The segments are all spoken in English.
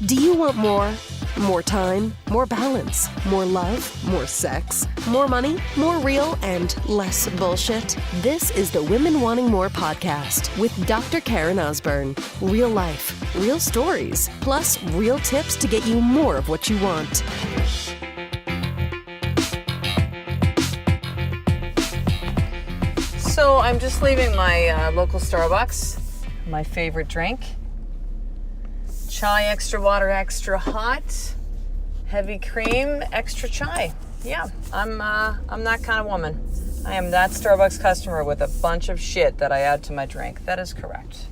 Do you want more? More time, more balance, more love, more sex, more money, more real, and less bullshit? This is the Women Wanting More podcast with Dr. Karen Osborne. Real life, real stories, plus real tips to get you more of what you want. So I'm just leaving my local Starbucks, my favorite drink. Chai, extra water, extra hot, heavy cream, extra chai. Yeah, I'm that kind of woman. I am that Starbucks customer with a bunch of shit that I add to my drink. That is correct.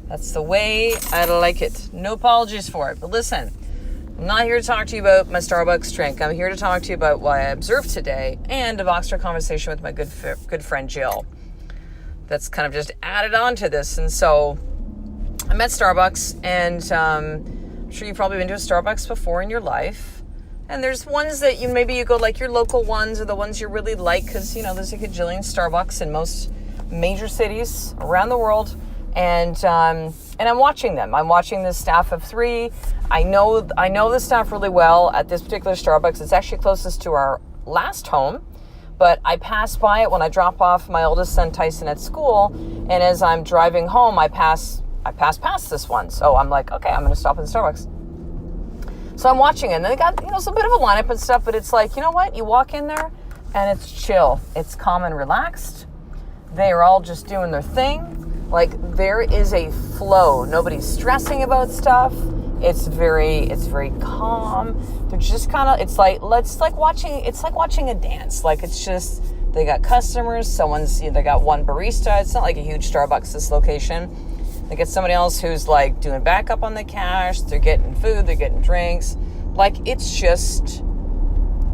That's the way I like it. No apologies for it. But listen, I'm not here to talk to you about my Starbucks drink. I'm here to talk to you about what I observed today and a Voxer conversation with my good friend Jill. That's kind of just added on to this. And so I'm at Starbucks, and I'm sure you've probably been to a Starbucks before in your life. And there's ones that maybe you go like your local ones or the ones you really like because, there's a gajillion Starbucks in most major cities around the world. And I'm watching them. I'm watching this staff of 3. I know the staff really well at this particular Starbucks. It's actually closest to our last home. But I pass by it when I drop off my oldest son Tyson at school. And as I'm driving home, I pass past this one. So I'm like, okay, I'm going to stop at the Starbucks. So I'm watching it. And they got, it's a bit of a lineup and stuff, but it's like, you know what? You walk in there and it's chill. It's calm and relaxed. They are all just doing their thing. Like there is a flow. Nobody's stressing about stuff. It's very calm. They're just kind of, it's like watching a dance. Like it's just, they got customers. They got one barista. It's not like a huge Starbucks, this location. They get somebody else who's like doing backup on the cash. They're getting food, they're getting drinks. Like it's just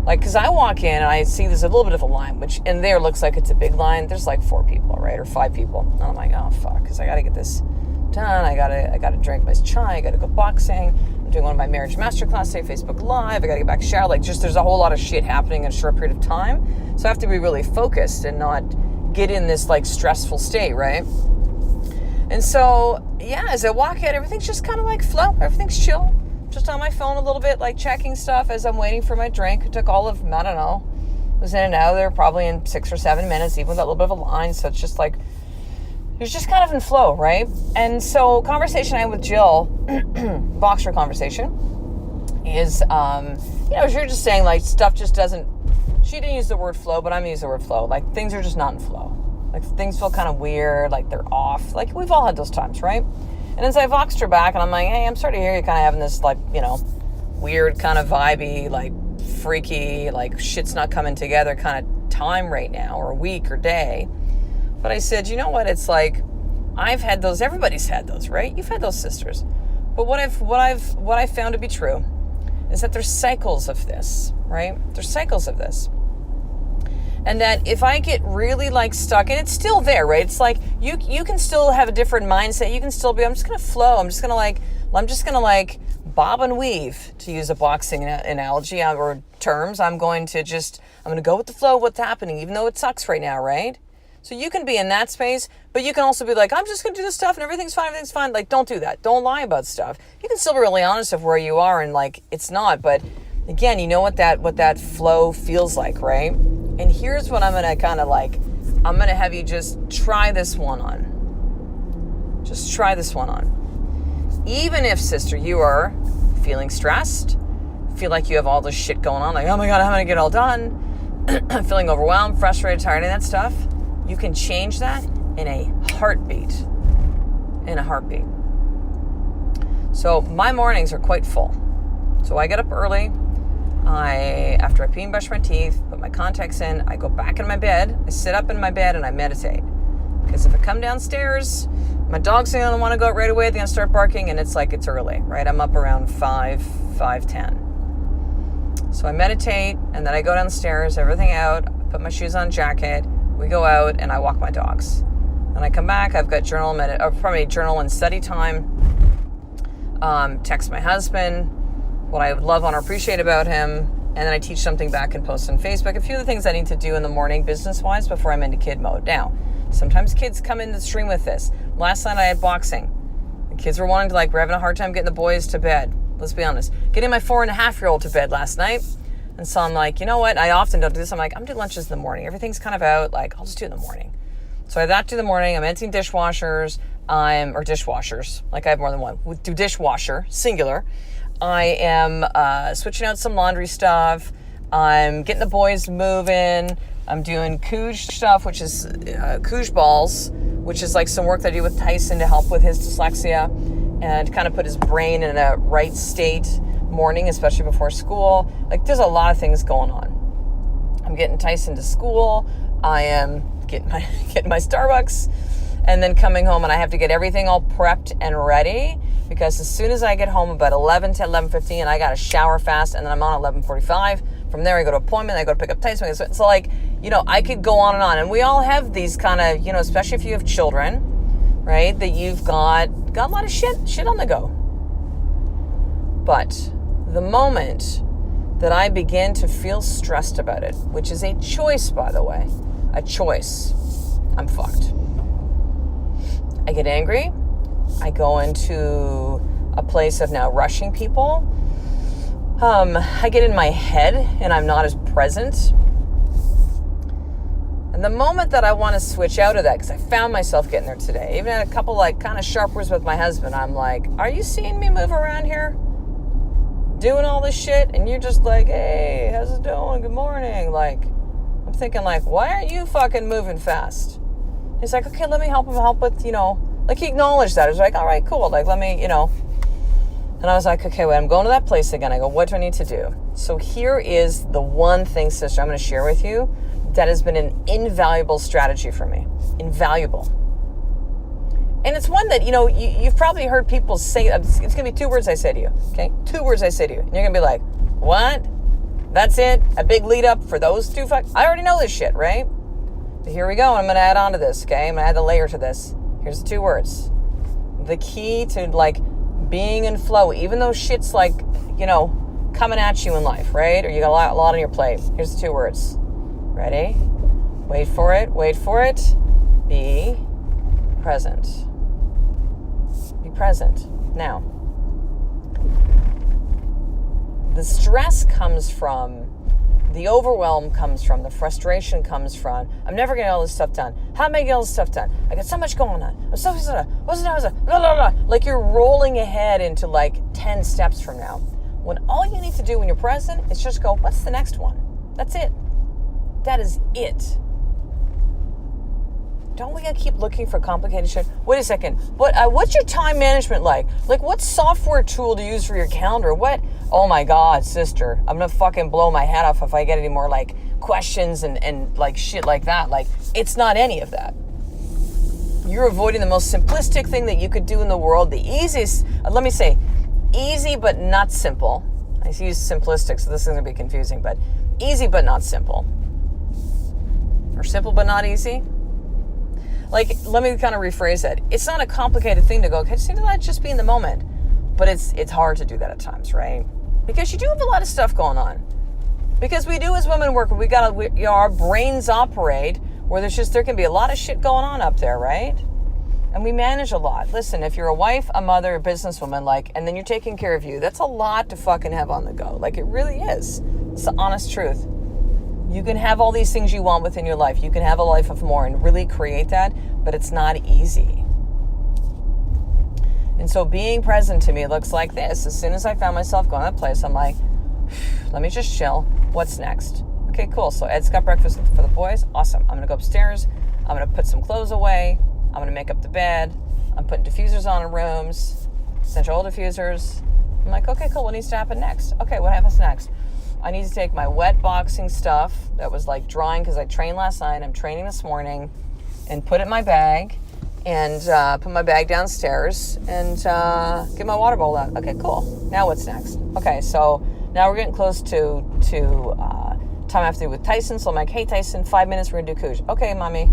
like, cause I walk in and I see there's a little bit of a line, which in there looks like it's a big line. There's like 4 people, right? Or 5 people. And I'm like, oh fuck, cause I gotta get this done. I gotta drink my chai. I gotta go boxing. I'm doing one of my marriage masterclass today, Facebook Live. I gotta get back shower. Like just, there's a whole lot of shit happening in a short period of time. So I have to be really focused and not get in this like stressful state, right? And so, yeah, as I walk in, everything's just kind of like flow. Everything's chill. Just on my phone a little bit, like checking stuff as I'm waiting for my drink. It took all of, I don't know, was in and out there probably in 6 or 7 minutes, even with that little bit of a line. So it's just like, it's just kind of in flow, right? And so conversation I had with Jill, Voxer conversation, is, you're just saying like stuff just doesn't, she didn't use the word flow, but I'm going to use the word flow. Like things are just not in flow. Like things feel kind of weird, like they're off. Like we've all had those times, right? And as I voxed her back and I'm like, hey, I'm starting to hear you kind of having this like, weird kind of vibey, like freaky, like shit's not coming together kind of time right now or week or day. But I said, you know what? It's like, I've had those, everybody's had those, right? You've had those sisters. But what I've found to be true is that there's cycles of this, right? There's cycles of this. And that if I get really like stuck, and it's still there, right? It's like you can still have a different mindset. You can still be, I'm just going to flow. I'm just going to bob and weave, to use a boxing analogy or terms. I'm going to go with the flow of what's happening, even though it sucks right now, right? So you can be in that space, but you can also be like, I'm just going to do this stuff and everything's fine. Like, don't do that. Don't lie about stuff. You can still be really honest of where you are and like, it's not. But again, you know what that flow feels like, right? And here's what I'm going to kind of like, I'm going to have you just try this one on. Just try this one on. Even if, sister, you are feeling stressed, feel like you have all this shit going on, like, oh my God, how am I going to get it all done? Feeling overwhelmed, frustrated, tired, and that stuff, you can change that in a heartbeat. In a heartbeat. So my mornings are quite full. So I get up early. After I pee and brush my teeth, put my contacts in, I go back in my bed, I sit up in my bed and I meditate. Because if I come downstairs, my dog's going to want to go out right away, they're going to start barking, and it's like it's early, right? I'm up around 5:10. So I meditate, and then I go downstairs, everything out, put my shoes on, jacket, we go out, and I walk my dogs. Then I come back, I've got journal and study time, text my husband, what I would love on or appreciate about him, and then I teach something back and post on Facebook. A few of the things I need to do in the morning business-wise before I'm into kid mode. Now, sometimes kids come in the stream with this. Last night I had boxing. The kids were wanting to, we're having a hard time getting the boys to bed. Let's be honest. Getting my 4.5-year-old to bed last night. And so I'm like, you know what? I often don't do this. I'm like, I'm doing lunches in the morning. Everything's kind of out. Like, I'll just do it in the morning. So I have that to the morning. I'm emptying dishwashers. Or dishwashers. Like I have more than one. We do dishwasher, singular. I am switching out some laundry stuff. I'm getting the boys moving. I'm doing Cooge stuff, which is Cooge balls, which is like some work that I do with Tyson to help with his dyslexia and kind of put his brain in a right state morning, especially before school. Like there's a lot of things going on. I'm getting Tyson to school. I am getting my Starbucks and then coming home, and I have to get everything all prepped and ready because as soon as I get home about 11 to 11:15, I got to shower fast, and then I'm on at 11:45. From there, I go to appointment. I go to pick up Tyson. So like, I could go on. And we all have these kind of, especially if you have children, right, that you've got a lot of shit on the go. But the moment that I begin to feel stressed about it, which is a choice, by the way, a choice, I'm fucked. I get angry. I go into a place of now rushing people. I get in my head and I'm not as present. And the moment that I want to switch out of that, because I found myself getting there today, even had a couple like kind of sharp words with my husband, I'm like, are you seeing me move around here? Doing all this shit? And you're just like, hey, how's it doing? Good morning. Like, I'm thinking like, why aren't you fucking moving fast? He's like, okay, let me help with, like he acknowledged that. He was like, all right, cool. Like, let me, And I was like, okay, wait, I'm going to that place again. I go, what do I need to do? So here is the one thing, sister, I'm going to share with you that has been an invaluable strategy for me. Invaluable. And it's one that, you've probably heard people say, it's going to be 2 words I say to you, okay? 2 words I say to you. And you're going to be like, what? That's it? A big lead up for those two I already know this shit, right? But here we go. I'm going to add on to this, okay? I'm going to add a layer to this. Here's the 2 words. The key to, like, being in flow, even though shit's like, coming at you in life, right? Or you got a lot on your plate. Here's the 2 words. Ready? Wait for it. Be present. Be present. Now, the stress comes from, the overwhelm comes from, the frustration comes from, I'm never getting all this stuff done. How am I getting all this stuff done? I got so much going on. I'm so, like you're rolling ahead into like 10 steps from now. When all you need to do when you're present is just go, what's the next one? That's it. That is it. Don't we gotta keep looking for complicated shit? Wait a second. What's your time management like? Like, what software tool do you use for your calendar? What? Oh my God, sister. I'm gonna fucking blow my head off if I get any more, like, questions and like, shit like that. Like, it's not any of that. You're avoiding the most simplistic thing that you could do in the world. The easiest, let me say, easy but not simple. I use simplistic, so this is gonna be confusing, but easy but not simple. Or simple but not easy. Like, let me kind of rephrase that. It's not a complicated thing to go, okay, just be in the moment. But it's hard to do that at times, right? Because you do have a lot of stuff going on. Because we do as women work, our brains operate where there can be a lot of shit going on up there, right? And we manage a lot. Listen, if you're a wife, a mother, a businesswoman, and then you're taking care of you, that's a lot to fucking have on the go. Like, it really is. It's the honest truth. You can have all these things you want within your life. You can have a life of more and really create that, but it's not easy. And so being present to me looks like this. As soon as I found myself going to that place, I'm like, let me just chill. What's next? Okay, cool. So Ed's got breakfast for the boys. Awesome. I'm going to go upstairs. I'm going to put some clothes away. I'm going to make up the bed. I'm putting diffusers on in rooms, central oil diffusers. I'm like, okay, cool. What needs to happen next? Okay, what happens next? I need to take my wet boxing stuff that was like drying because I trained last night. I'm training this morning, and put it in my bag and put my bag downstairs and get my water bowl out. Okay, cool. Now what's next? Okay, so now we're getting close to time I have to do with Tyson. So I'm like, hey, Tyson, 5 minutes, we're going to do Cooge. Okay, mommy.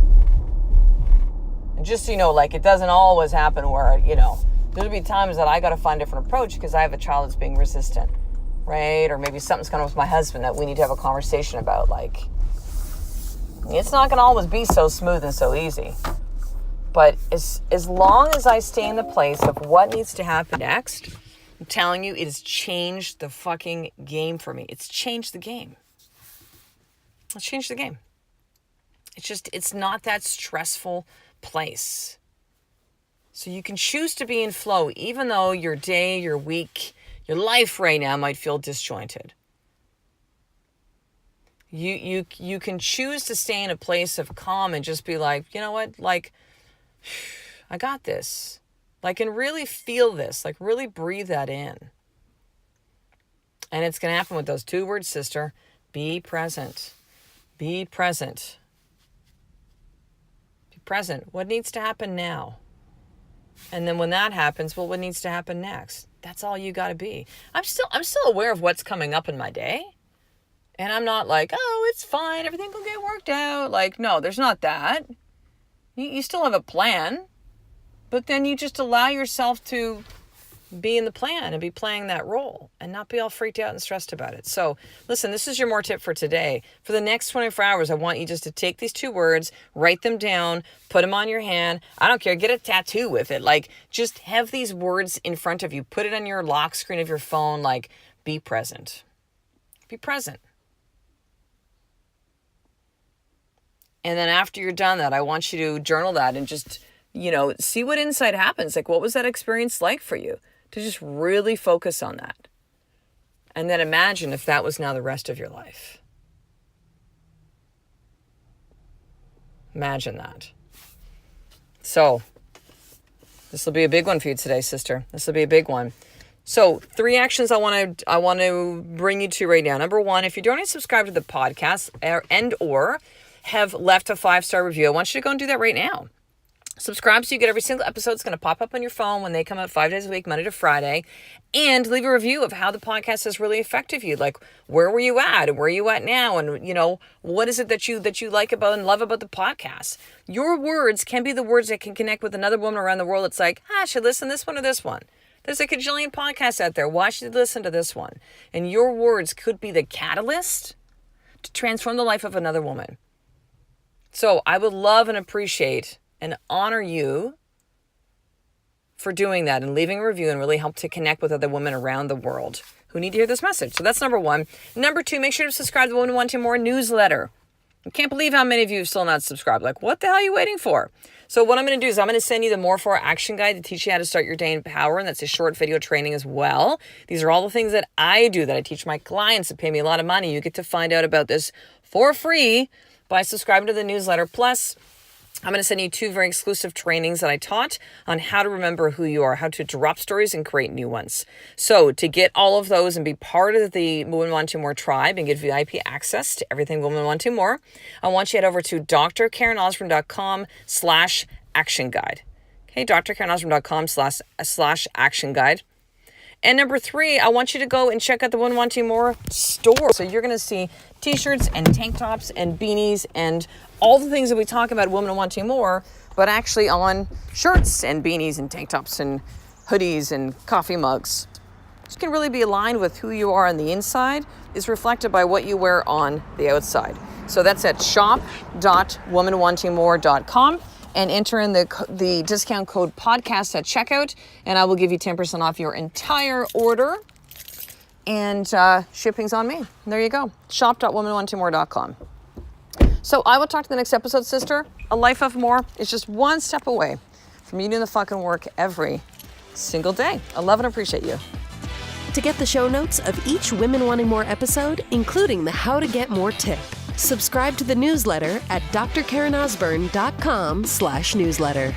And just so you know, like, it doesn't always happen where, there'll be times that I got to find a different approach because I have a child that's being resistant. Right? Or maybe something's going on with my husband that we need to have a conversation about. Like, it's not going to always be so smooth and so easy. But as long as I stay in the place of what needs to happen next, I'm telling you, it has changed the fucking game for me. It's changed the game. It's changed the game. It's not that stressful place. So you can choose to be in flow, even though your day, your week, your life right now might feel disjointed. You can choose to stay in a place of calm and just be like, you know what? Like, I got this. Like, and really feel this. Like, really breathe that in. And it's going to happen with those 2 words, sister. Be present. Be present. Be present. What needs to happen now? And then when that happens, well, what needs to happen next? That's all you got to be. I'm still aware of what's coming up in my day. And I'm not like, oh, it's fine. Everything will get worked out. Like, no, there's not that. You still have a plan. But then you just allow yourself to be in the plan and be playing that role and not be all freaked out and stressed about it. So listen, this is your more tip for today. For the next 24 hours, I want you just to take these 2 words, write them down, put them on your hand. I don't care. Get a tattoo with it. Like, just have these words in front of you. Put it on your lock screen of your phone. Like, be present. Be present. And then after you're done that, I want you to journal that and just, see what insight happens. Like, what was that experience like for you? To just really focus on that. And then imagine if that was now the rest of your life. Imagine that. So, this will be a big one for you today, sister. This will be a big one. So 3 actions I want to bring you to right now. Number 1, if you're already subscribed to the podcast or have left a 5-star review, I want you to go and do that right now. Subscribe so you get every single episode. It's going to pop up on your phone when they come out 5 days a week, Monday to Friday. And leave a review of how the podcast has really affected you. Like, where were you at and where are you at now? And, what is it that you like about and love about the podcast? Your words can be the words that can connect with another woman around the world. It's like, I should listen to this one or this one. There's a cajillion podcasts out there. Why should you listen to this one? And your words could be the catalyst to transform the life of another woman. So I would love and appreciate and honor you for doing that and leaving a review and really help to connect with other women around the world who need to hear this message. So that's number 1. Number 2, make sure to subscribe to the Women Wanting More newsletter. I can't believe how many of you have still not subscribed. Like, what the hell are you waiting for? So what I'm going to do is I'm going to send you the More For Action Guide to teach you how to start your day in power. And that's a short video training as well. These are all the things that I do, that I teach my clients that pay me a lot of money. You get to find out about this for free by subscribing to the newsletter. Plus, I'm going to send you 2 very exclusive trainings that I taught on how to remember who you are, how to drop stories and create new ones. So to get all of those and be part of the Women Wanting More tribe and get VIP access to everything Women Wanting More, I want you to head over to drkarenosborne.com/action guide. Okay, drkarenosborne.com/action guide. And number 3, I want you to go and check out the Women Wanting More store. So you're going to see t-shirts and tank tops and beanies and all the things that we talk about Women Wanting More, but actually on shirts and beanies and tank tops and hoodies and coffee mugs. You can really be aligned with who you are on the inside is reflected by what you wear on the outside. So that's at shop.womenwantingmore.com. and enter in the discount code podcast at checkout, and I will give you 10% off your entire order. And shipping's on me. There you go. Shop.womenwantingmore.com. So I will talk to the next episode, sister. A life of more is just one step away from you doing the fucking work every single day. I love and appreciate you. To get the show notes of each Women Wanting More episode, including the How to Get More tip, subscribe to the newsletter at drkarenosborne.com/newsletter.